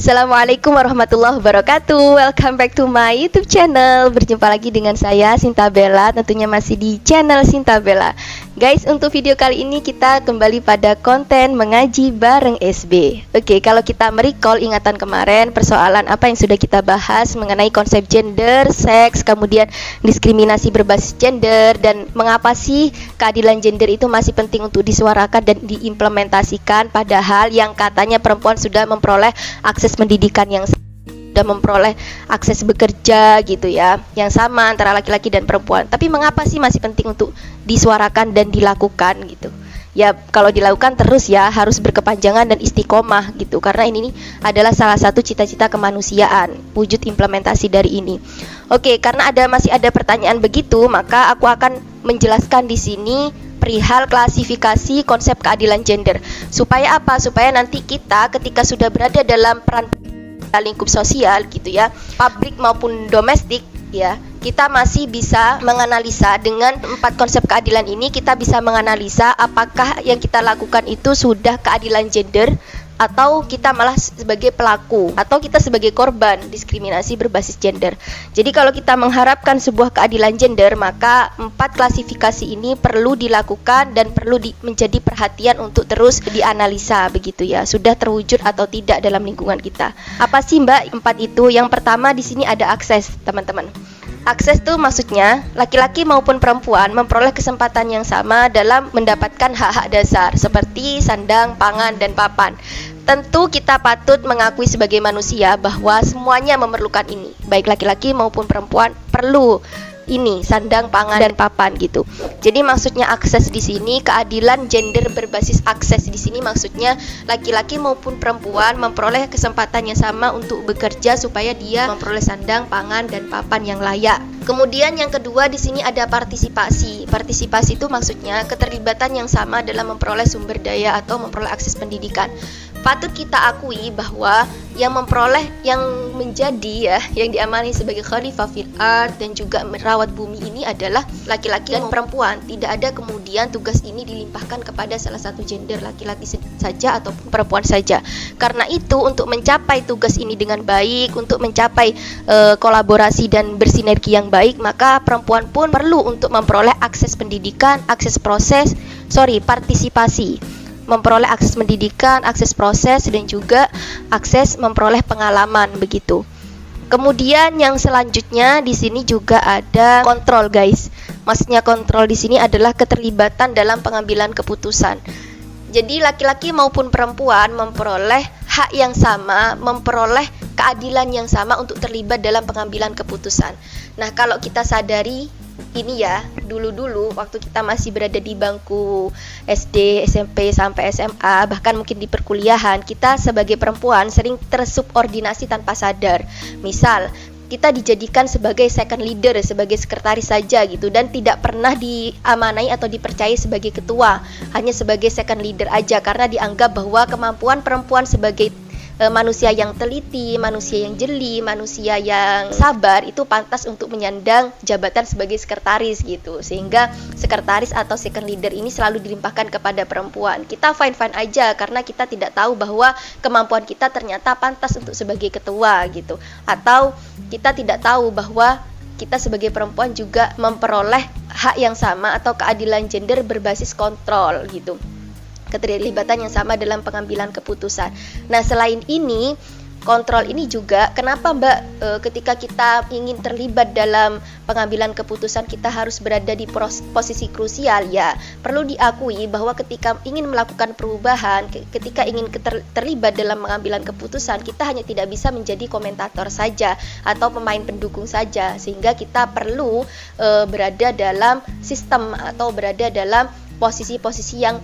Assalamualaikum warahmatullahi wabarakatuh. Welcome back to my YouTube channel. Berjumpa lagi dengan saya Sinta Bella, tentunya masih di channel Sinta Bella. Guys, untuk video kali ini kita kembali pada konten mengaji bareng SB. Oke, kalau kita merecall ingatan kemarin, persoalan apa yang sudah kita bahas mengenai konsep gender, seks, kemudian diskriminasi berbasis gender, dan mengapa sih keadilan gender itu masih penting untuk disuarakan dan diimplementasikan, padahal yang katanya perempuan sudah memperoleh akses pendidikan yang sudah memperoleh akses bekerja gitu ya, yang sama antara laki-laki dan perempuan. Tapi mengapa sih masih penting untuk disuarakan dan dilakukan gitu? Ya kalau dilakukan terus ya harus berkepanjangan dan istiqomah gitu, karena ini adalah salah satu cita-cita kemanusiaan, wujud implementasi dari ini. Oke, karena masih ada pertanyaan begitu, maka aku akan menjelaskan di sini perihal klasifikasi konsep keadilan gender. Supaya apa? Supaya nanti kita ketika sudah berada dalam peran lingkup sosial gitu ya, publik maupun domestik ya, kita masih bisa menganalisa dengan 4 konsep keadilan ini. Kita bisa menganalisa apakah yang kita lakukan itu sudah keadilan gender, atau kita malah sebagai pelaku, atau kita sebagai korban diskriminasi berbasis gender. Jadi kalau kita mengharapkan sebuah keadilan gender, maka 4 klasifikasi ini perlu dilakukan dan perlu menjadi perhatian untuk terus dianalisa begitu ya, sudah terwujud atau tidak dalam lingkungan kita. Apa sih Mbak 4 itu? Yang pertama di sini ada akses, teman-teman. Akses itu maksudnya laki-laki maupun perempuan memperoleh kesempatan yang sama dalam mendapatkan hak-hak dasar seperti sandang, pangan, dan papan. Tentu kita patut mengakui sebagai manusia bahwa semuanya memerlukan ini, baik laki-laki maupun perempuan perlu ini, sandang, pangan, dan papan gitu. Jadi maksudnya akses di sini, keadilan gender berbasis akses di sini maksudnya laki-laki maupun perempuan memperoleh kesempatan yang sama untuk bekerja supaya dia memperoleh sandang, pangan, dan papan yang layak. Kemudian yang kedua di sini ada partisipasi. Partisipasi itu maksudnya keterlibatan yang sama dalam memperoleh sumber daya atau memperoleh akses pendidikan. Patut kita akui bahwa yang menjadi ya, yang diamani sebagai khalifah fil ard dan juga merawat bumi ini adalah laki-laki dan perempuan. Tidak ada kemudian tugas ini dilimpahkan kepada salah satu gender, laki-laki saja ataupun perempuan saja. Karena itu untuk mencapai tugas ini dengan baik, untuk mencapai kolaborasi dan bersinergi yang baik, maka perempuan pun perlu untuk memperoleh akses pendidikan, partisipasi, memperoleh akses pendidikan, akses proses, dan juga akses memperoleh pengalaman begitu. Kemudian yang selanjutnya di sini juga ada kontrol, guys. Maksudnya kontrol di sini adalah keterlibatan dalam pengambilan keputusan. Jadi laki-laki maupun perempuan memperoleh hak yang sama, memperoleh keadilan yang sama untuk terlibat dalam pengambilan keputusan. Nah, kalau kita sadari ini ya, dulu-dulu waktu kita masih berada di bangku SD, SMP, sampai SMA, bahkan mungkin di perkuliahan, kita sebagai perempuan sering tersubordinasi tanpa sadar. Misal, kita dijadikan sebagai second leader, sebagai sekretaris saja gitu, dan tidak pernah diamanai atau dipercayai sebagai ketua, hanya sebagai second leader aja, karena dianggap bahwa kemampuan perempuan sebagai manusia yang teliti, manusia yang jeli, manusia yang sabar itu pantas untuk menyandang jabatan sebagai sekretaris gitu. Sehingga sekretaris atau second leader ini selalu dilimpahkan kepada perempuan. Kita fine-fine aja karena kita tidak tahu bahwa kemampuan kita ternyata pantas untuk sebagai ketua gitu. Atau kita tidak tahu bahwa kita sebagai perempuan juga memperoleh hak yang sama atau keadilan gender berbasis kontrol gitu, keterlibatan yang sama dalam pengambilan keputusan. Nah, selain ini, kontrol ini juga kenapa Mbak ketika kita ingin terlibat dalam pengambilan keputusan kita harus berada di posisi krusial ya. Perlu diakui bahwa ketika ingin melakukan perubahan, ketika ingin terlibat dalam pengambilan keputusan, kita hanya tidak bisa menjadi komentator saja atau pemain pendukung saja, sehingga kita perlu berada dalam sistem atau berada dalam posisi-posisi yang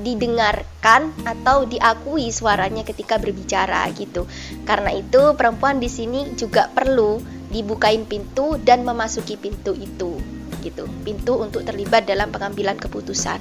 didengarkan atau diakui suaranya ketika berbicara gitu. Karena itu perempuan di sini juga perlu dibukain pintu dan memasuki pintu itu gitu. Pintu untuk terlibat dalam pengambilan keputusan.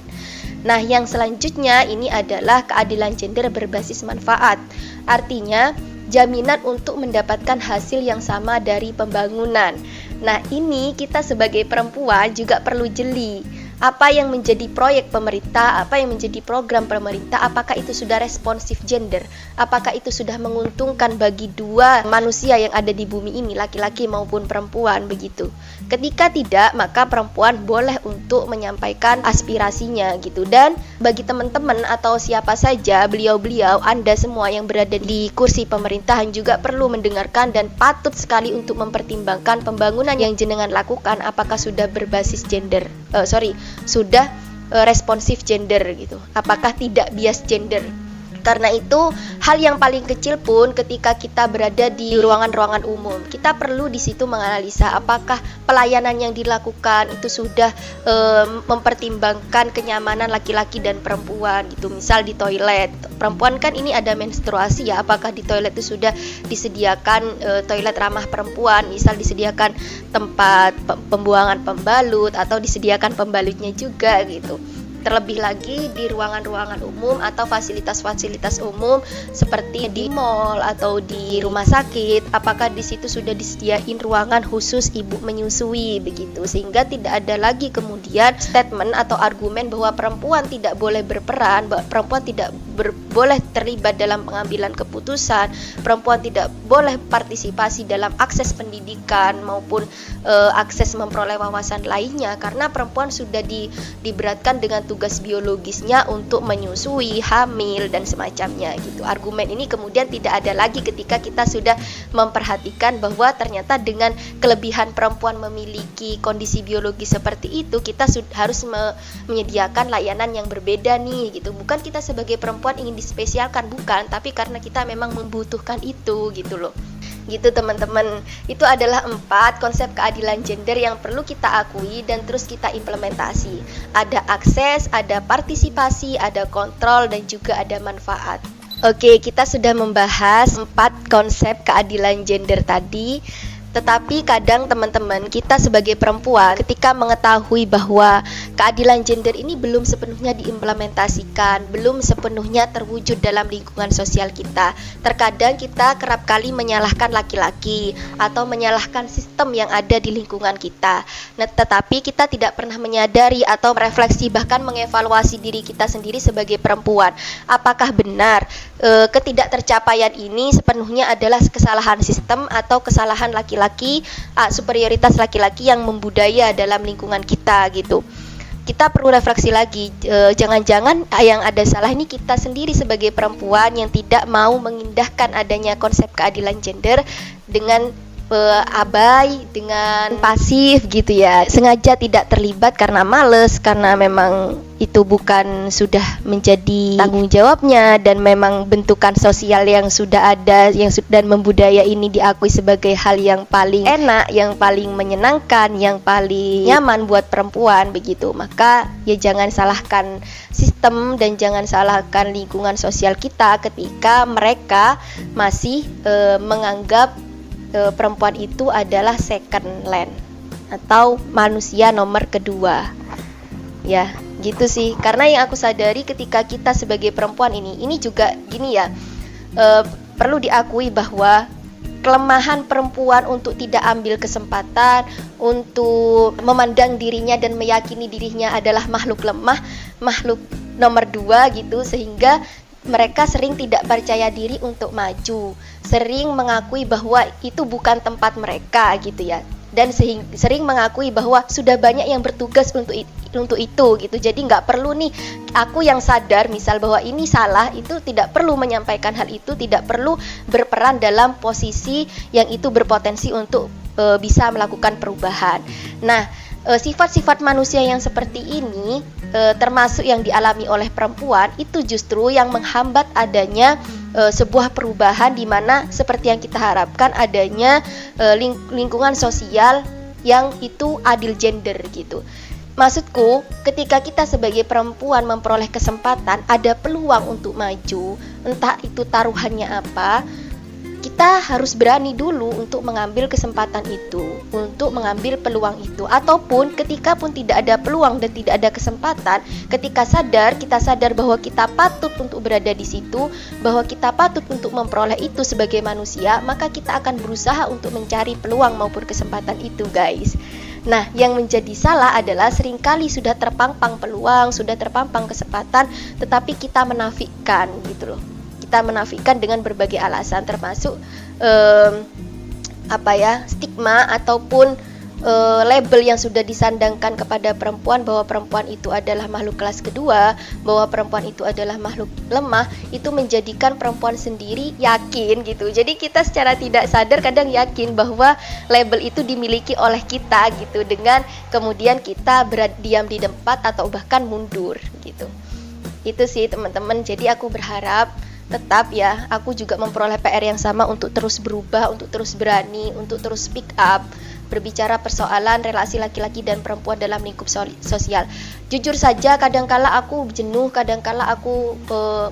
Nah, yang selanjutnya ini adalah keadilan gender berbasis manfaat. Artinya jaminan untuk mendapatkan hasil yang sama dari pembangunan. Nah, ini kita sebagai perempuan juga perlu jeli. Apa yang menjadi proyek pemerintah, apa yang menjadi program pemerintah, apakah itu sudah responsif gender, apakah itu sudah menguntungkan bagi dua manusia yang ada di bumi ini, laki-laki maupun perempuan begitu. Ketika tidak, maka perempuan boleh untuk menyampaikan aspirasinya gitu. Dan bagi teman-teman atau siapa saja, beliau-beliau, Anda semua yang berada di kursi pemerintahan juga perlu mendengarkan dan patut sekali untuk mempertimbangkan pembangunan yang jenengan lakukan apakah sudah berbasis gender, sudah responsif gender gitu. Apakah tidak bias gender? Karena itu hal yang paling kecil pun ketika kita berada di ruangan-ruangan umum, kita perlu di situ menganalisa apakah pelayanan yang dilakukan itu sudah mempertimbangkan kenyamanan laki-laki dan perempuan gitu. Misal di toilet, perempuan kan ini ada menstruasi ya, apakah di toilet itu sudah disediakan toilet ramah perempuan, misal disediakan tempat pembuangan pembalut atau disediakan pembalutnya juga gitu. Terlebih lagi di ruangan-ruangan umum atau fasilitas-fasilitas umum seperti di mall atau di rumah sakit, apakah di situ sudah disediain ruangan khusus ibu menyusui begitu, sehingga tidak ada lagi kemudian statement atau argumen bahwa perempuan tidak boleh berperan, bahwa perempuan tidak boleh terlibat dalam pengambilan keputusan, perempuan tidak boleh partisipasi dalam akses pendidikan maupun akses memperoleh wawasan lainnya, karena perempuan sudah diberatkan dengan tugas biologisnya untuk menyusui, hamil dan semacamnya gitu. Argumen ini kemudian tidak ada lagi ketika kita sudah memperhatikan bahwa ternyata dengan kelebihan perempuan memiliki kondisi biologis seperti itu, kita harus menyediakan layanan yang berbeda nih gitu. Bukan kita sebagai perempuan ingin dispesialkan, bukan, tapi karena kita memang membutuhkan itu gitu loh. Gitu teman-teman, itu adalah 4 konsep keadilan gender yang perlu kita akui dan terus kita implementasi. Ada akses, ada partisipasi, ada kontrol, dan juga ada manfaat. Oke, kita sudah membahas 4 konsep keadilan gender tadi. Tetapi kadang teman-teman, kita sebagai perempuan ketika mengetahui bahwa keadilan gender ini belum sepenuhnya diimplementasikan, belum sepenuhnya terwujud dalam lingkungan sosial kita, terkadang kita kerap kali menyalahkan laki-laki atau menyalahkan sistem yang ada di lingkungan kita. Nah, tetapi kita tidak pernah menyadari atau merefleksi, bahkan mengevaluasi diri kita sendiri sebagai perempuan. Apakah benar ketidaktercapaian ini sepenuhnya adalah kesalahan sistem atau kesalahan laki-laki, superioritas laki-laki yang membudaya dalam lingkungan kita gitu. Kita perlu refleksi lagi, jangan-jangan yang ada salah ini kita sendiri sebagai perempuan yang tidak mau mengindahkan adanya konsep keadilan gender dengan abai, dengan pasif gitu ya, sengaja tidak terlibat karena males, karena memang itu bukan sudah menjadi tanggung jawabnya, dan memang bentukan sosial yang sudah ada dan membudaya ini diakui sebagai hal yang paling enak, yang paling menyenangkan, yang paling nyaman buat perempuan begitu. Maka ya jangan salahkan sistem dan jangan salahkan lingkungan sosial kita ketika mereka masih menganggap perempuan itu adalah second land atau manusia nomor kedua. Ya, gitu sih. Karena yang aku sadari ketika kita sebagai perempuan ini juga gini ya, perlu diakui bahwa kelemahan perempuan untuk tidak ambil kesempatan, untuk memandang dirinya dan meyakini dirinya adalah makhluk lemah, makhluk nomor 2 gitu, sehingga mereka sering tidak percaya diri untuk maju, sering mengakui bahwa itu bukan tempat mereka gitu ya, dan sering mengakui bahwa sudah banyak yang bertugas untuk itu gitu. Jadi nggak perlu nih aku yang sadar misal bahwa ini salah, itu tidak perlu menyampaikan hal itu, tidak perlu berperan dalam posisi yang itu berpotensi untuk bisa melakukan perubahan. Nah, sifat-sifat manusia yang seperti ini termasuk yang dialami oleh perempuan itu justru yang menghambat adanya sebuah perubahan di mana seperti yang kita harapkan adanya lingkungan sosial yang itu adil gender gitu. Maksudku, ketika kita sebagai perempuan memperoleh kesempatan, ada peluang untuk maju, entah itu taruhannya apa, kita harus berani dulu untuk mengambil kesempatan itu, untuk mengambil peluang itu. Ataupun ketika pun tidak ada peluang dan tidak ada kesempatan, ketika kita sadar bahwa kita patut untuk berada di situ, bahwa kita patut untuk memperoleh itu sebagai manusia, maka kita akan berusaha untuk mencari peluang maupun kesempatan itu, guys. Nah, yang menjadi salah adalah seringkali sudah terpampang peluang, sudah terpampang kesempatan, tetapi kita menafikan gitu loh. Kita menafikan dengan berbagai alasan, termasuk stigma ataupun label yang sudah disandangkan kepada perempuan, bahwa perempuan itu adalah makhluk kelas kedua, bahwa perempuan itu adalah makhluk lemah. Itu menjadikan perempuan sendiri yakin gitu. Jadi kita secara tidak sadar kadang yakin bahwa label itu dimiliki oleh kita gitu, dengan kemudian kita diam di tempat atau bahkan mundur gitu. Itu sih teman-teman. Jadi aku berharap tetap ya, aku juga memperoleh PR yang sama untuk terus berubah, untuk terus berani, untuk terus speak up, berbicara persoalan relasi laki-laki dan perempuan dalam lingkup sosial. Jujur saja, kadangkala aku jenuh, kadangkala aku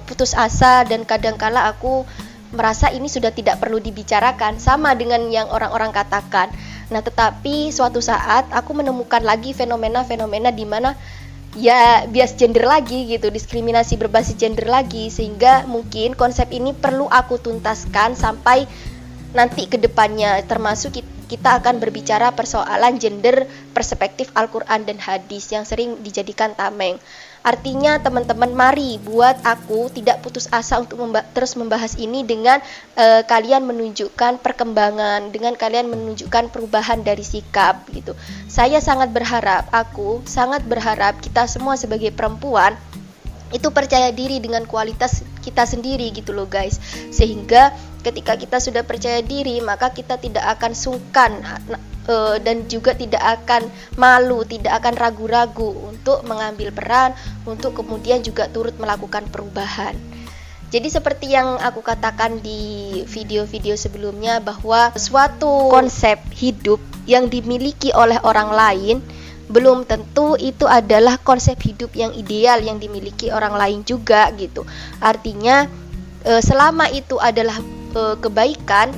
putus asa, dan kadangkala aku merasa ini sudah tidak perlu dibicarakan, sama dengan yang orang-orang katakan. Nah, tetapi suatu saat aku menemukan lagi fenomena-fenomena di mana ya bias gender lagi gitu, diskriminasi berbasis gender lagi, sehingga mungkin konsep ini perlu aku tuntaskan sampai nanti ke depannya, termasuk kita akan berbicara persoalan gender perspektif Al-Quran dan hadis yang sering dijadikan tameng. Artinya teman-teman, mari buat aku tidak putus asa untuk terus membahas ini dengan kalian menunjukkan perkembangan, dengan kalian menunjukkan perubahan dari sikap gitu. Saya sangat berharap, aku sangat berharap kita semua sebagai perempuan itu percaya diri dengan kualitas kita sendiri gitu loh, guys. Sehingga ketika kita sudah percaya diri, maka kita tidak akan sungkan dan juga tidak akan malu, tidak akan ragu-ragu untuk mengambil peran, untuk kemudian juga turut melakukan perubahan. Jadi seperti yang aku katakan di video-video sebelumnya, bahwa suatu konsep hidup yang dimiliki oleh orang lain belum tentu itu adalah konsep hidup yang ideal yang dimiliki orang lain juga gitu. Artinya selama itu adalah kebaikan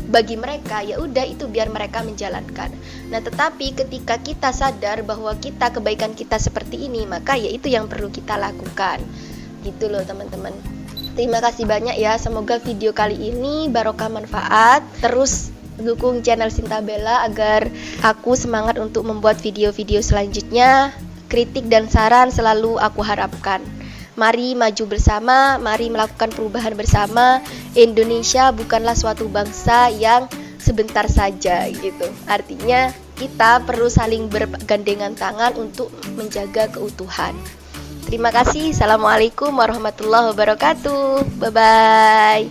bagi mereka, ya udah itu biar mereka menjalankan. Nah, tetapi ketika kita sadar bahwa kebaikan kita seperti ini, maka ya itu yang perlu kita lakukan. Gitu loh teman-teman. Terima kasih banyak ya. Semoga video kali ini barokah manfaat. Terus dukung channel Sinta Bella agar aku semangat untuk membuat video-video selanjutnya. Kritik dan saran selalu aku harapkan. Mari maju bersama, mari melakukan perubahan bersama. Indonesia bukanlah suatu bangsa yang sebentar saja gitu. Artinya kita perlu saling bergandengan tangan untuk menjaga keutuhan. Terima kasih. Assalamualaikum warahmatullahi wabarakatuh. Bye-bye.